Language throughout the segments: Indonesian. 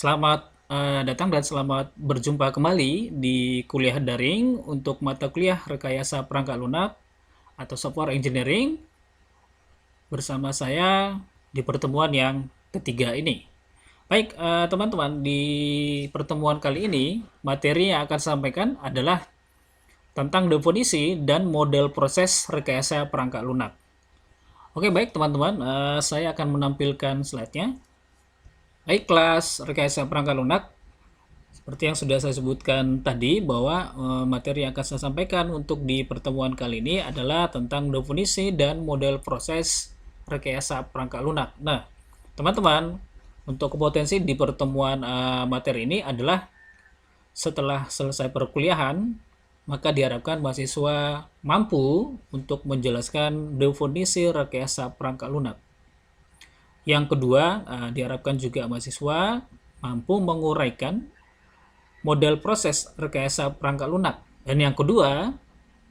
Selamat datang dan selamat berjumpa kembali di kuliah daring untuk mata kuliah Rekayasa Perangkat Lunak atau Software Engineering bersama saya di pertemuan yang ketiga ini. Baik, teman-teman, di pertemuan kali ini materi yang akan saya sampaikan adalah tentang definisi dan model proses rekayasa perangkat lunak. Oke, baik teman-teman, saya akan menampilkan slide-nya. Baik, kelas rekayasa perangkat lunak. Seperti yang sudah saya sebutkan tadi bahwa materi yang akan saya sampaikan untuk di pertemuan kali ini adalah tentang definisi dan model proses rekayasa perangkat lunak. Nah, teman-teman, untuk kompetensi di pertemuan materi ini adalah setelah selesai perkuliahan, maka diharapkan mahasiswa mampu untuk menjelaskan definisi rekayasa perangkat lunak. Yang kedua, diharapkan juga mahasiswa mampu menguraikan model proses rekayasa perangkat lunak. Dan yang kedua,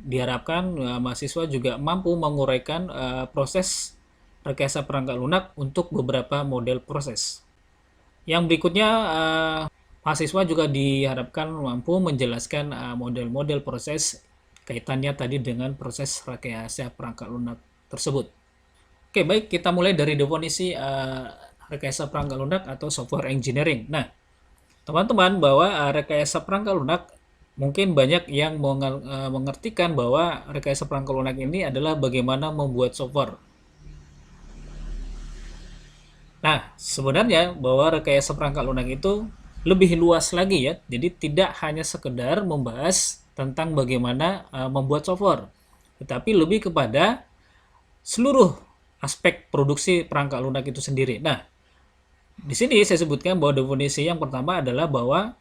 diharapkan mahasiswa juga mampu menguraikan proses rekayasa perangkat lunak untuk beberapa model proses. Yang berikutnya, mahasiswa juga diharapkan mampu menjelaskan model-model proses kaitannya tadi dengan proses rekayasa perangkat lunak tersebut. Oke, baik, kita mulai dari definisi rekayasa perangkat lunak atau software engineering. Nah, teman-teman, bahwa rekayasa perangkat lunak mungkin banyak yang mengertikan bahwa rekayasa perangkat lunak ini adalah bagaimana membuat software. Nah, sebenarnya bahwa rekayasa perangkat lunak itu lebih luas lagi ya. Jadi tidak hanya sekedar membahas tentang bagaimana membuat software, tetapi lebih kepada seluruh aspek produksi perangkat lunak itu sendiri. Nah, di sini saya sebutkan bahwa definisi yang pertama adalah bahwa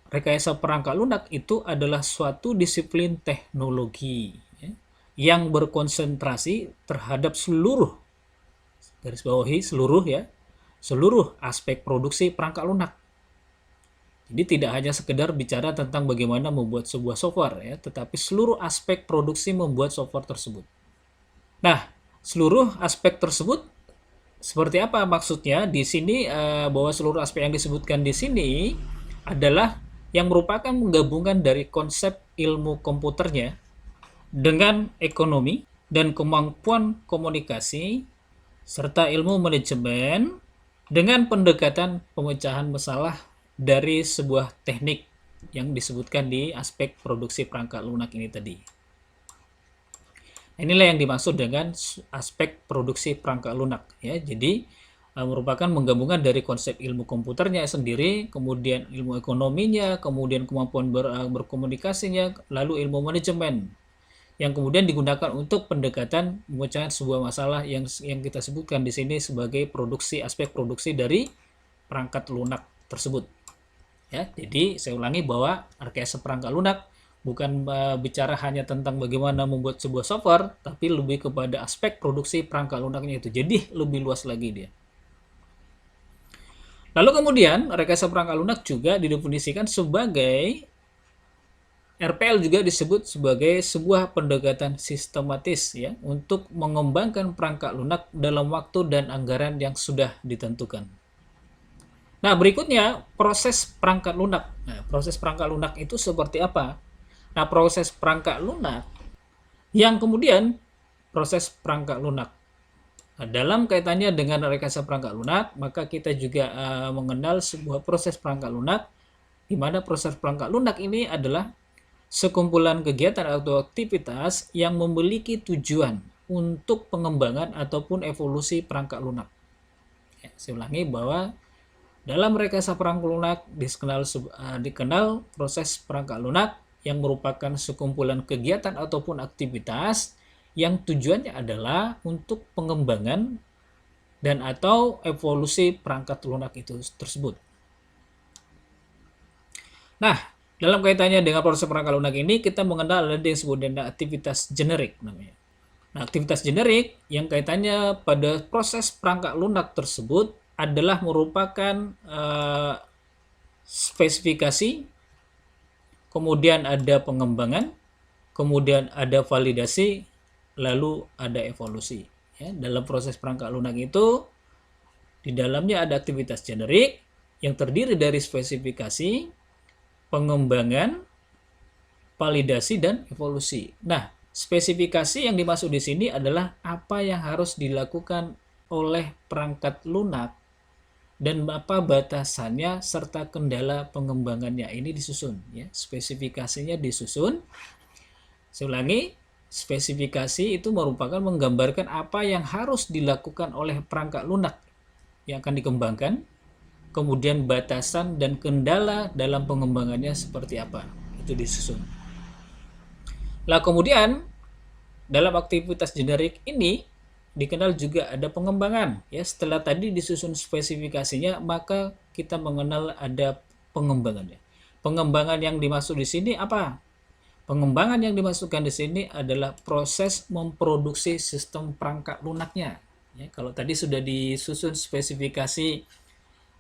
rekayasa perangkat lunak itu adalah suatu disiplin teknologi ya, yang berkonsentrasi terhadap seluruh, garis bawahi seluruh ya, seluruh aspek produksi perangkat lunak. Jadi tidak hanya sekedar bicara tentang bagaimana membuat sebuah software ya, tetapi seluruh aspek produksi membuat software tersebut. Nah, seluruh aspek tersebut seperti apa maksudnya? Di sini bahwa seluruh aspek yang disebutkan di sini adalah yang merupakan menggabungkan dari konsep ilmu komputernya dengan ekonomi dan kemampuan komunikasi serta ilmu manajemen dengan pendekatan pemecahan masalah dari sebuah teknik yang disebutkan di aspek produksi perangkat lunak ini tadi. Inilah yang dimaksud dengan aspek produksi perangkat lunak ya. Jadi merupakan menggabungkan dari konsep ilmu komputernya sendiri, kemudian ilmu ekonominya, kemudian kemampuan berkomunikasinya, lalu ilmu manajemen yang kemudian digunakan untuk pendekatan pemecahan sebuah masalah yang kita sebutkan di sini sebagai aspek produksi dari perangkat lunak tersebut. Ya, jadi saya ulangi bahwa rekayasa perangkat lunak bukan bicara hanya tentang bagaimana membuat sebuah software, tapi lebih kepada aspek produksi perangkat lunaknya itu. Jadi lebih luas lagi dia. Lalu kemudian rekayasa perangkat lunak juga didefinisikan sebagai RPL, juga disebut sebagai sebuah pendekatan sistematis ya untuk mengembangkan perangkat lunak dalam waktu dan anggaran yang sudah ditentukan. Nah, berikutnya proses perangkat lunak. Nah, proses perangkat lunak itu seperti apa? Nah, proses perangkat lunak yang kemudian proses perangkat lunak. Nah, dalam kaitannya dengan rekayasa perangkat lunak, maka kita juga mengenal sebuah proses perangkat lunak, di mana proses perangkat lunak ini adalah sekumpulan kegiatan atau aktivitas yang memiliki tujuan untuk pengembangan ataupun evolusi perangkat lunak. Ya, saya ulangi bahwa dalam rekayasa perangkat lunak dikenal proses perangkat lunak yang merupakan sekumpulan kegiatan ataupun aktivitas yang tujuannya adalah untuk pengembangan dan atau evolusi perangkat lunak itu tersebut. Nah, dalam kaitannya dengan proses perangkat lunak ini kita mengenal ada yang disebut dengan aktivitas generik namanya. Nah, aktivitas generik yang kaitannya pada proses perangkat lunak tersebut adalah merupakan spesifikasi, kemudian ada pengembangan, kemudian ada validasi, lalu ada evolusi. Ya, dalam proses perangkat lunak itu di dalamnya ada aktivitas generik yang terdiri dari spesifikasi, pengembangan, validasi, dan evolusi. Nah, spesifikasi yang dimaksud di sini adalah apa yang harus dilakukan oleh perangkat lunak dan apa batasannya serta kendala pengembangannya. Ini disusun ya, spesifikasinya disusun. Saya ulangi, spesifikasi itu merupakan menggambarkan apa yang harus dilakukan oleh perangkat lunak yang akan dikembangkan, kemudian batasan dan kendala dalam pengembangannya seperti apa, itu disusun. Lah kemudian dalam aktivitas generik ini dikenal juga ada pengembangan ya. Setelah tadi disusun spesifikasinya, maka kita mengenal ada pengembangannya. Pengembangan yang dimaksud di sini apa? Pengembangan yang dimasukkan di sini adalah proses memproduksi sistem perangkat lunaknya. Ya, kalau tadi sudah disusun spesifikasi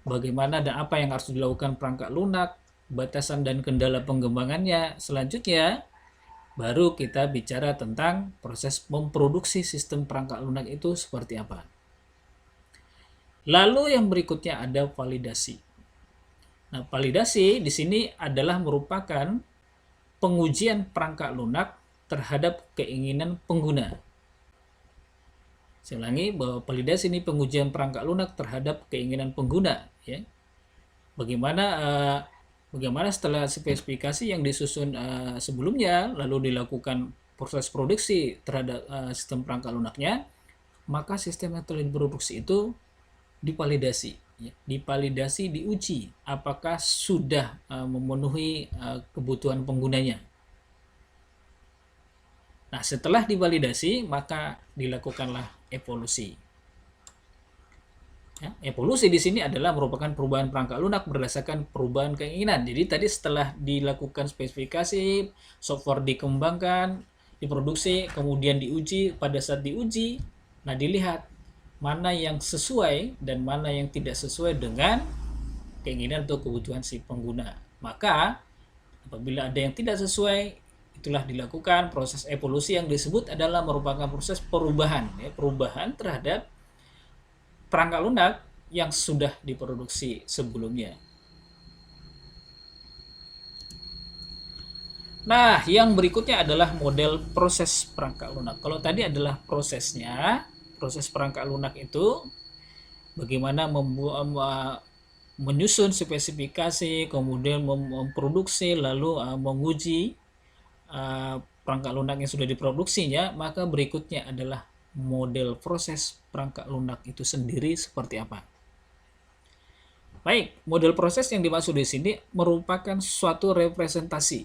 bagaimana dan apa yang harus dilakukan perangkat lunak, batasan dan kendala pengembangannya, selanjutnya baru kita bicara tentang proses memproduksi sistem perangkat lunak itu seperti apa. Lalu yang berikutnya ada validasi. Nah, validasi di sini adalah merupakan pengujian perangkat lunak terhadap keinginan pengguna. Saya ulangi bahwa validasi ini pengujian perangkat lunak terhadap keinginan pengguna. Ya. Bagaimana setelah spesifikasi yang disusun sebelumnya lalu dilakukan proses produksi terhadap sistem perangkat lunaknya, maka sistem yang telah diproduksi itu divalidasi. Ya. Divalidasi, diuji apakah sudah memenuhi kebutuhan penggunanya. Nah, setelah divalidasi, maka dilakukanlah evolusi. Ya, evolusi di sini adalah merupakan perubahan perangkat lunak berdasarkan perubahan keinginan. Jadi tadi setelah dilakukan spesifikasi, software dikembangkan, diproduksi, kemudian diuji. Pada saat diuji, nah dilihat mana yang sesuai dan mana yang tidak sesuai dengan keinginan atau kebutuhan si pengguna. Maka apabila ada yang tidak sesuai, itulah dilakukan proses evolusi yang disebut adalah merupakan proses perubahan, ya, perubahan terhadap perangkat lunak yang sudah diproduksi sebelumnya. Nah, yang berikutnya adalah model proses perangkat lunak. Kalau tadi adalah prosesnya, proses perangkat lunak itu bagaimana menyusun spesifikasi, kemudian memproduksi, lalu menguji perangkat lunak yang sudah diproduksinya. Maka berikutnya adalah model proses perangkat lunak itu sendiri seperti apa. Baik, model proses yang dimaksud di sini merupakan suatu representasi,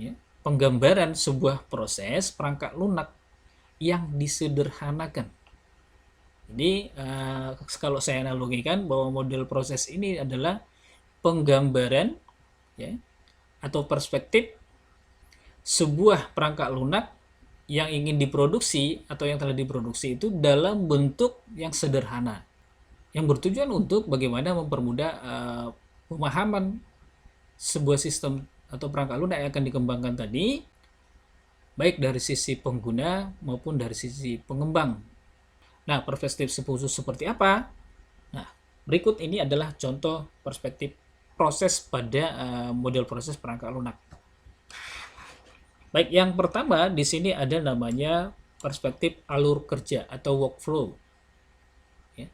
ya, penggambaran sebuah proses perangkat lunak yang disederhanakan. Jadi kalau saya analogikan bahwa model proses ini adalah penggambaran, ya, atau perspektif sebuah perangkat lunak yang ingin diproduksi atau yang telah diproduksi itu dalam bentuk yang sederhana, yang bertujuan untuk bagaimana mempermudah pemahaman sebuah sistem atau perangkat lunak yang akan dikembangkan tadi, baik dari sisi pengguna maupun dari sisi pengembang. Nah, perspektif khusus seperti apa? Nah, berikut ini adalah contoh perspektif proses pada model proses perangkat lunak. Baik, yang pertama di sini ada namanya perspektif alur kerja atau workflow. Ya.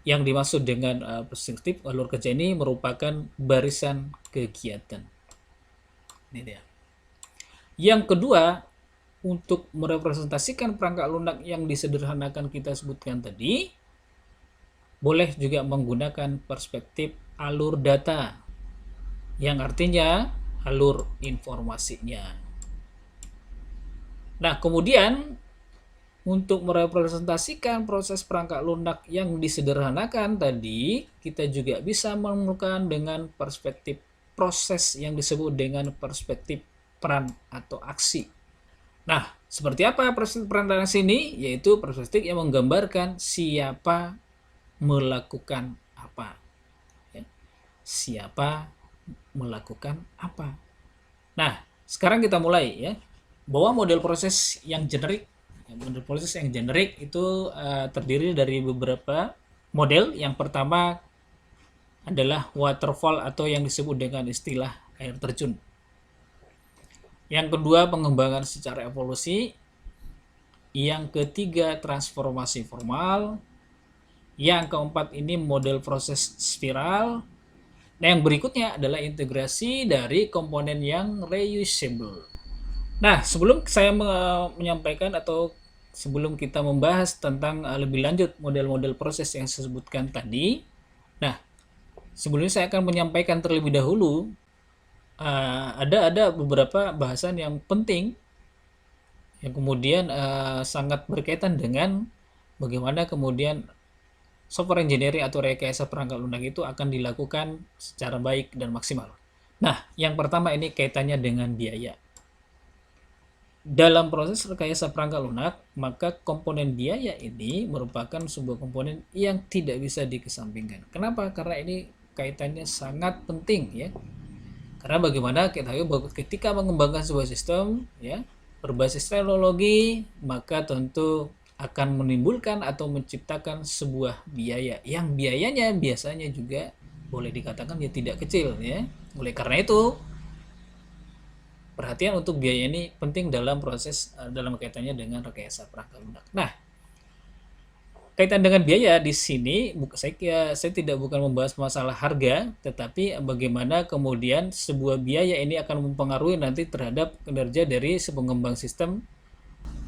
Yang dimaksud dengan perspektif alur kerja ini merupakan barisan kegiatan. Ini dia. Yang kedua, untuk merepresentasikan perangkat lunak yang disederhanakan kita sebutkan tadi, boleh juga menggunakan perspektif alur data, yang artinya alur informasinya. Nah, kemudian untuk merepresentasikan proses perangkat lunak yang disederhanakan tadi, kita juga bisa menemukan dengan perspektif proses yang disebut dengan perspektif peran atau aksi. Nah, seperti apa perspektif peran dan aksi ini? Yaitu perspektif yang menggambarkan siapa melakukan apa. Ya. Siapa melakukan apa. Nah, sekarang kita mulai ya. Bahwa model proses yang generik itu terdiri dari beberapa model. Yang pertama adalah waterfall atau yang disebut dengan istilah air terjun. Yang kedua, pengembangan secara evolusi. Yang ketiga, transformasi formal. Yang keempat ini model proses spiral. Nah, yang berikutnya adalah integrasi dari komponen yang reusable. Nah, sebelum saya menyampaikan atau sebelum kita membahas tentang lebih lanjut model-model proses yang saya sebutkan tadi, nah, sebelumnya saya akan menyampaikan terlebih dahulu ada beberapa bahasan yang penting yang kemudian sangat berkaitan dengan bagaimana kemudian software engineering atau rekayasa perangkat lunak itu akan dilakukan secara baik dan maksimal. Nah, yang pertama ini kaitannya dengan biaya. Dalam proses rekayasa perangkat lunak, maka komponen biaya ini merupakan sebuah komponen yang tidak bisa dikesampingkan. Kenapa? Karena ini kaitannya sangat penting ya. Karena bagaimana kita tahu bahwa ketika mengembangkan sebuah sistem ya berbasis teknologi, maka tentu akan menimbulkan atau menciptakan sebuah biaya yang biayanya biasanya juga boleh dikatakan ya tidak kecil ya. Oleh karena itu perhatian untuk biaya ini penting dalam proses dalam kaitannya dengan rekayasa perangkat lunak. Nah, kaitan dengan biaya di sini saya tidak bukan membahas masalah harga, tetapi bagaimana kemudian sebuah biaya ini akan mempengaruhi nanti terhadap kinerja dari si pengembang sistem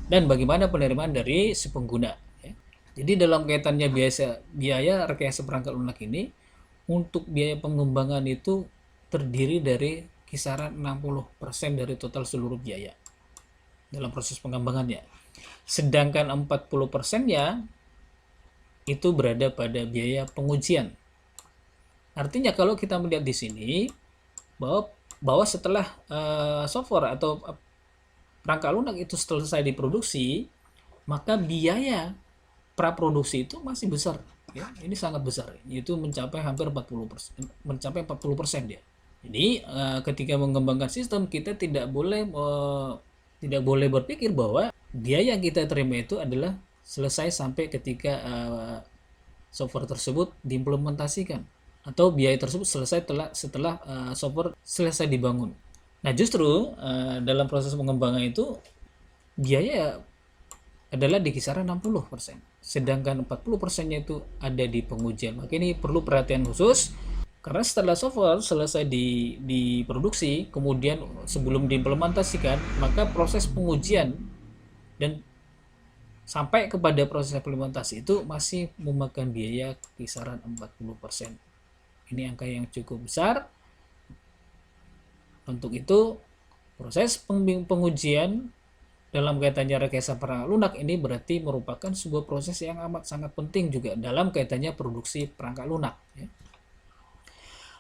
dan bagaimana penerimaan dari si pengguna. Ya. Jadi dalam kaitannya biaya rekayasa perangkat lunak ini untuk biaya pengembangan itu terdiri dari kisaran 60% dari total seluruh biaya dalam proses pengembangannya. Sedangkan 40%-nya itu berada pada biaya pengujian. Artinya kalau kita melihat di sini bahwa setelah software atau perangkat lunak itu selesai diproduksi, maka biaya praproduksi itu masih besar. Ya, ini sangat besar, yaitu mencapai hampir 40%, mencapai 40% dia. Jadi ketika mengembangkan sistem kita tidak boleh berpikir bahwa biaya yang kita terima itu adalah selesai sampai ketika software tersebut diimplementasikan atau biaya tersebut selesai setelah software selesai dibangun. Nah, justru dalam proses pengembangan itu biaya adalah di kisaran 60%, sedangkan 40%-nya itu ada di pengujian. Maka ini perlu perhatian khusus. Karena setelah software selesai diproduksi, kemudian sebelum diimplementasikan, maka proses pengujian dan sampai kepada proses implementasi itu masih memakan biaya kisaran 40%. Ini angka yang cukup besar. Untuk itu, proses pengujian dalam kaitannya rekayasa perangkat lunak ini berarti merupakan sebuah proses yang amat sangat penting juga dalam kaitannya produksi perangkat lunak. Ya.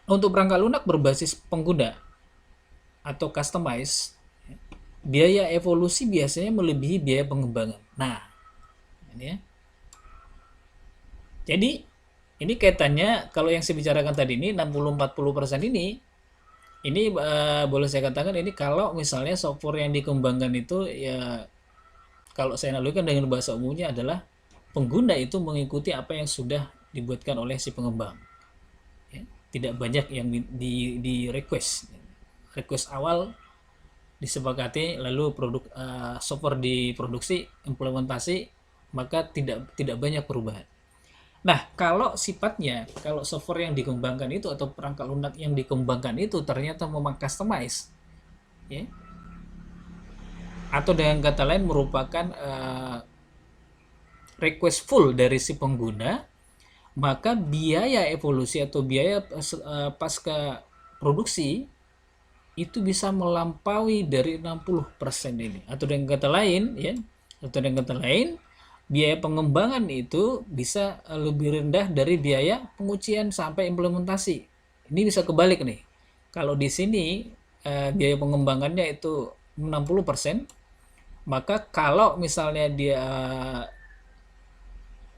Untuk perangkat lunak berbasis pengguna atau customize, biaya evolusi biasanya melebihi biaya pengembangan. Nah, ini ya. Jadi, ini kaitannya kalau yang saya bicarakan tadi ini 60-40% ini boleh saya katakan ini kalau misalnya software yang dikembangkan itu ya kalau saya analogikan dengan bahasa umumnya adalah pengguna itu mengikuti apa yang sudah dibuatkan oleh si pengembang. Tidak banyak yang di request awal disepakati lalu produk software diproduksi implementasi maka tidak banyak perubahan. Nah, kalau software yang dikembangkan itu atau perangkat lunak yang dikembangkan itu ternyata memang customize ya, atau dengan kata lain merupakan request full dari si pengguna, maka biaya evolusi atau biaya pasca produksi itu bisa melampaui dari 60% ini. Atau dengan kata lain, biaya pengembangan itu bisa lebih rendah dari biaya pengujian sampai implementasi. Ini bisa kebalik nih. Kalau di sini biaya pengembangannya itu 60%, maka kalau misalnya dia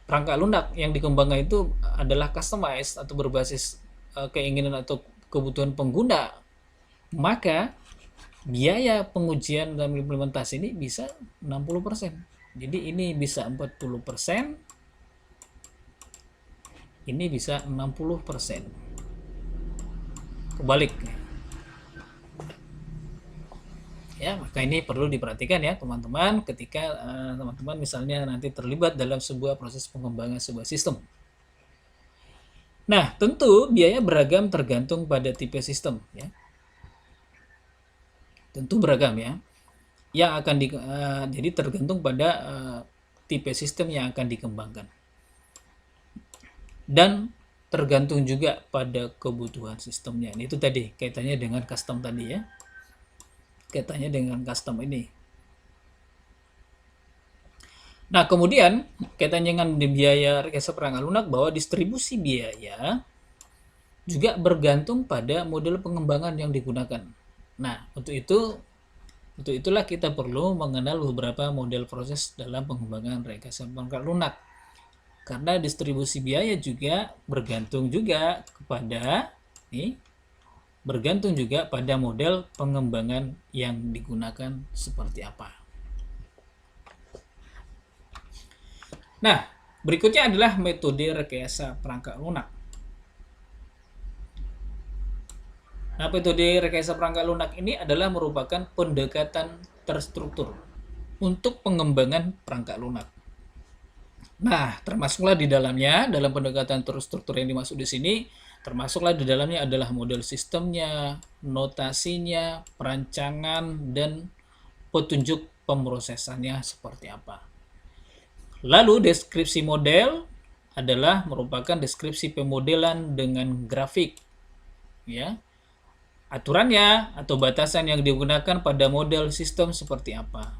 perangkat lunak yang dikembangkan itu adalah customized atau berbasis keinginan atau kebutuhan pengguna, maka biaya pengujian dan implementasi ini bisa 60%. Jadi ini bisa 40%, ini bisa 60%. kebalik. Ya, maka ini perlu diperhatikan ya teman-teman ketika teman-teman misalnya nanti terlibat dalam sebuah proses pengembangan sebuah sistem. Nah, tentu biaya beragam tergantung pada tipe sistem ya. Tentu beragam ya. Yang akan jadi tergantung pada tipe sistem yang akan dikembangkan. Dan tergantung juga pada kebutuhan sistemnya. Itu tadi kaitannya dengan custom tadi ya. Kaitannya dengan custom ini. Nah, kemudian kaitannya dengan biaya rekayasa perangkat lunak bahwa distribusi biaya juga bergantung pada model pengembangan yang digunakan. Nah, untuk itulah kita perlu mengenal beberapa model proses dalam pengembangan rekayasa perangkat lunak. Karena distribusi biaya juga bergantung juga pada model pengembangan yang digunakan seperti apa. Nah, berikutnya adalah metode rekayasa perangkat lunak. Nah, metode rekayasa perangkat lunak ini adalah merupakan pendekatan terstruktur untuk pengembangan perangkat lunak. Nah, termasuklah di dalamnya, dalam pendekatan terstruktur yang dimaksud di sini, termasuklah di dalamnya adalah model sistemnya, notasinya, perancangan, dan petunjuk pemrosesannya seperti apa. Lalu deskripsi model adalah merupakan deskripsi pemodelan dengan grafik. Ya. Aturannya atau batasan yang digunakan pada model sistem seperti apa.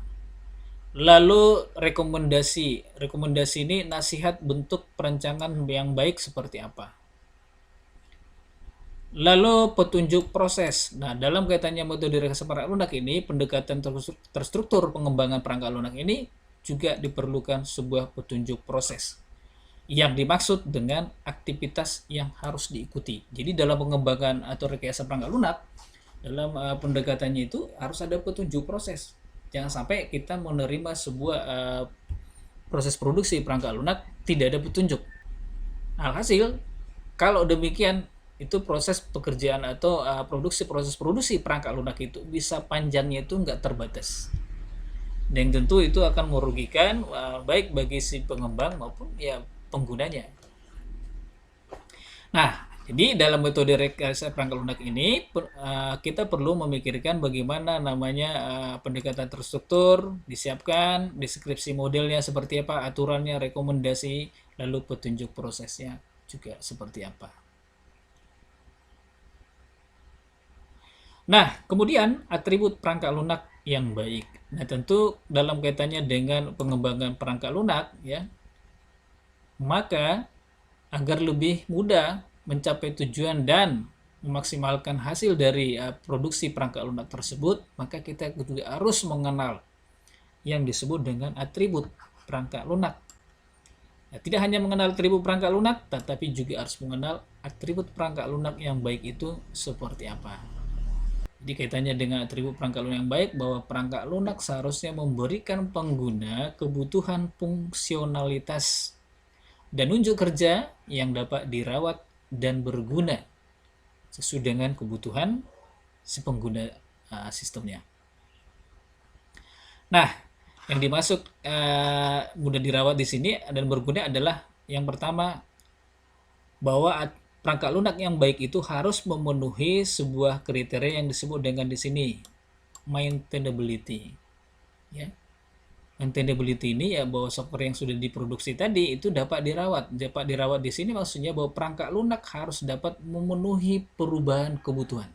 Lalu rekomendasi ini nasihat bentuk perancangan yang baik seperti apa. Lalu petunjuk proses. Nah, dalam kaitannya metode rekayasa perangkat lunak ini, pendekatan terstruktur pengembangan perangkat lunak ini juga diperlukan sebuah petunjuk proses yang dimaksud dengan aktivitas yang harus diikuti. Jadi dalam pengembangan atau rekayasa perangkat lunak, dalam pendekatannya itu harus ada petunjuk proses. Jangan sampai kita menerima sebuah proses produksi perangkat lunak tidak ada petunjuk. Alhasil, kalau demikian itu proses pekerjaan atau proses produksi perangkat lunak itu bisa panjangnya itu nggak terbatas. Dan tentu itu akan merugikan baik bagi si pengembang maupun ya penggunanya. Nah, jadi dalam metode rekayasa perangkat lunak ini kita perlu memikirkan bagaimana namanya pendekatan terstruktur, disiapkan, deskripsi modelnya seperti apa, aturannya, rekomendasi, lalu petunjuk prosesnya juga seperti apa. Nah, kemudian atribut perangkat lunak yang baik. Nah, tentu dalam kaitannya dengan pengembangan perangkat lunak ya, maka agar lebih mudah mencapai tujuan dan memaksimalkan hasil dari produksi perangkat lunak tersebut, maka kita juga harus mengenal yang disebut dengan atribut perangkat lunak. Nah, tidak hanya mengenal atribut perangkat lunak, tetapi juga harus mengenal atribut perangkat lunak yang baik itu seperti apa. Jadi kaitannya dengan atribut perangkat lunak yang baik bahwa perangkat lunak seharusnya memberikan pengguna kebutuhan fungsionalitas dan unjuk kerja yang dapat dirawat dan berguna sesuai dengan kebutuhan si pengguna sistemnya. Nah, yang dimaksud mudah dirawat di sini dan berguna adalah yang pertama bahwa perangkat lunak yang baik itu harus memenuhi sebuah kriteria yang disebut dengan di sini maintainability. Ya. Maintainability ini ya bahwa software yang sudah diproduksi tadi itu dapat dirawat. Dapat dirawat di sini maksudnya bahwa perangkat lunak harus dapat memenuhi perubahan kebutuhan.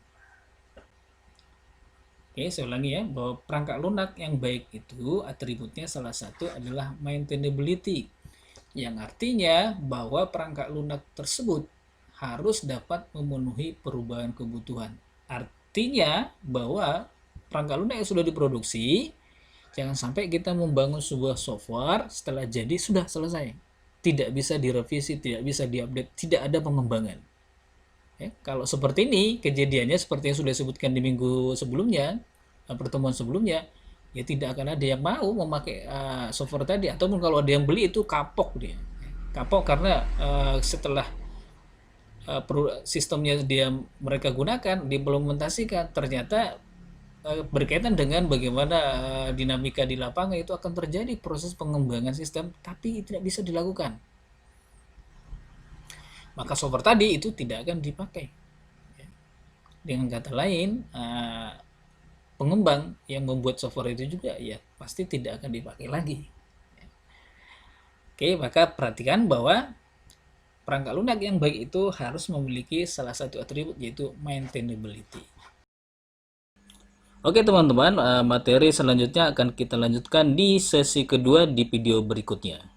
Oke, saya ulangi ya, bahwa perangkat lunak yang baik itu atributnya salah satu adalah maintainability. Yang artinya bahwa perangkat lunak tersebut harus dapat memenuhi perubahan kebutuhan. Artinya bahwa perangkat lunak yang sudah diproduksi, jangan sampai kita membangun sebuah software setelah jadi sudah selesai. Tidak bisa direvisi, tidak bisa diupdate, tidak ada pengembangan. Ya, kalau seperti ini, kejadiannya seperti yang sudah disebutkan di minggu sebelumnya, pertemuan sebelumnya, ya tidak akan ada yang mau memakai software tadi. Ataupun kalau ada yang beli itu kapok dia. Kapok karena setelah sistemnya mereka gunakan, diimplementasikan, ternyata berkaitan dengan bagaimana dinamika di lapangan, itu akan terjadi proses pengembangan sistem tapi tidak bisa dilakukan. Maka software tadi itu tidak akan dipakai. Dengan kata lain, pengembang yang membuat software itu juga ya pasti tidak akan dipakai lagi. Oke, maka perhatikan bahwa perangkat lunak yang baik itu harus memiliki salah satu atribut, yaitu maintainability. Oke teman-teman, materi selanjutnya akan kita lanjutkan di sesi kedua di video berikutnya.